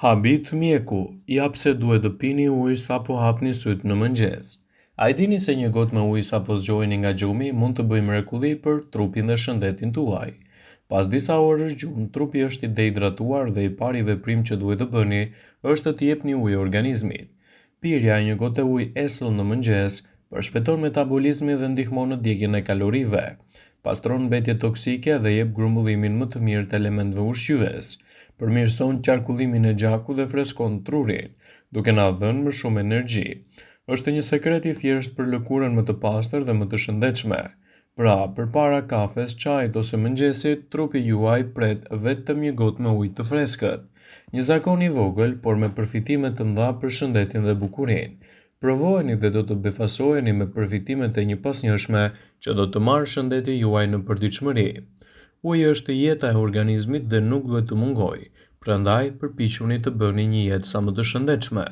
Habit mjeku, ja pse duhet të pini ujë sapo hapni syt në mëngjes. A i dini se një gotë me ujë sapo zgjoheni nga gjumi mund të bëjë mrekulli për trupin dhe shëndetin tuaj. Pas disa orësh gjumë, trupi është i dehidratuar dhe i pari veprim që duhet të bëni është të jepni ujë organizmit. Pirja e një gote ujë esëll në mëngjes përshpejton metabolizmin dhe ndihmon në djegjen e kalorive. Pastron mbetje toksike dhe jep grumbullimin më të mirë të elementëve ushqyes. Përmirëson qarkullimin e gjakut dhe freskon trurin, duke na dhënë më shumë energji. Është një sekret i thjesht për lëkurën më të pastër dhe më të shëndetshme. Pra, përpara kafes, çajit ose mëngjesit, trupi juaj pret vetëm një gotë me ujë të freskët. Një zakon i vogël, por me përfitime të mëdha për shëndetin dhe bukurinë. Provojeni dhe do të befasoheni me përfitimet e një pasnjëshme që do të marrë shëndetin juaj në përditshmëri. Uji është jeta e organizmit dhe nuk duhet të mungojë, prandaj përpiquni të bëni një jetë sa më të shëndetshme.